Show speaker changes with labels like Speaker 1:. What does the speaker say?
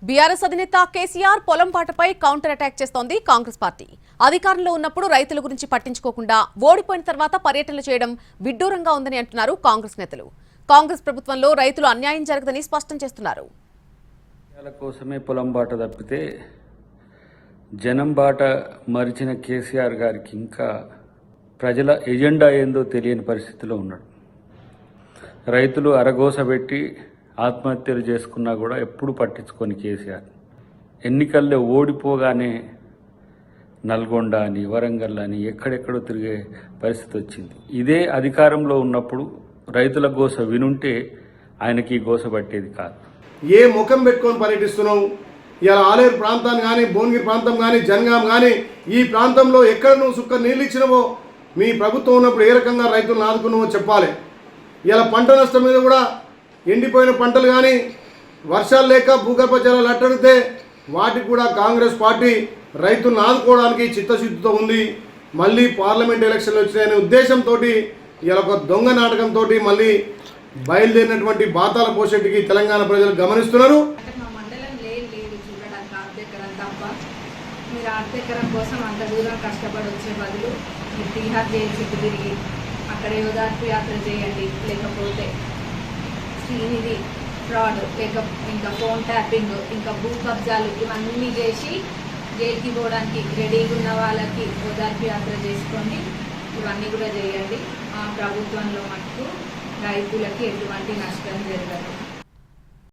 Speaker 1: BRS అధినేత కేసీఆర్ పొలం పాటపై counter attack చేస్తోంది కాంగ్రెస్ పార్టీ. అధికారంలో ఉన్నప్పుడు రైతుల గురించి పట్టించుకోకుండా ఓడిపోయిన తర్వాత పర్యటనలు చేయడం విడ్డూరంగా ఉందని అంటున్నారు కాంగ్రెస్ నేతలు. కాంగ్రెస్ ప్రభుత్వంలో రైతులు అన్యాయం జరగదని స్పష్టం చేస్తున్నారు.
Speaker 2: కోసమే పొలం బాట తప్పితే జనం బాట మరిచిన కేసీఆర్ గారికి ఇంకా ప్రజల ఎజెండా ఏందో తెలియని పరిస్థితిలో ఉన్నాడు. రైతులు అరగోసబెట్టి ఆత్మహత్యలు చేసుకున్నా కూడా ఎప్పుడు పట్టించుకొని కేసీఆర్ ఎన్నికల్లో ఓడిపోగానే నల్గొండ అని వరంగల్ అని ఎక్కడెక్కడో తిరిగే పరిస్థితి వచ్చింది. ఇదే అధికారంలో ఉన్నప్పుడు రైతుల గోస వినుంటే ఆయనకి గోస పట్టేది కాదు.
Speaker 3: ఏ ముఖం పెట్టుకొని పర్యటిస్తున్నావు? ఇలా ఆలేరు ప్రాంతాన్ని కానీ భువనగిరి ప్రాంతం కానీ జనగాం కానీ ఈ ప్రాంతంలో ఎక్కడ నువ్వు సుక్క నీళ్ళు ఇచ్చినవో మీ ప్రభుత్వం ఉన్నప్పుడు ఏ రకంగా రైతులను ఆదుకున్నావో చెప్పాలి. ఇలా పంట నష్టం మీద కూడా ఎండిపోయిన పంటలు కానీ వర్షాలు లేక భూగర్భ జలాలు అట్టడితే వాటికి కూడా కాంగ్రెస్ పార్టీ రైతులను ఆదుకోవడానికి చిత్తశుద్ధితో ఉంది. మళ్ళీ పార్లమెంట్ ఎలక్షన్లు వచ్చినాయనే ఉద్దేశంతో ఇలా ఒక దొంగ నాటకంతో మళ్ళీ బయలుదేరినటువంటి బాతాల పోషెట్టికి తెలంగాణ ప్రజలు గమనిస్తున్నారు.
Speaker 4: మీరు ఆర్థికరం కోసం అంత దూరం కష్టపడి వచ్చే బదులు మీరు బీహార్ జైలు చుట్టూ తిరిగి అక్కడ యోధార్పు యాత్ర చేయండి, లేకపోతే శ్రీనిధి ఫ్రాడ్, లేక ఇంకా ఫోన్ ట్యాపింగ్, ఇంకా భూ కబ్జాలు ఇవన్నీ చేసి జైలుకి పోవడానికి రెడీగా ఉన్న వాళ్ళకి ఓదార్పు యాత్ర చేసుకోండి. ఇవన్నీ కూడా చేయండి. ప్రభుత్వంలో మటుకు రైతులకి ఎటువంటి నష్టం జరగదు.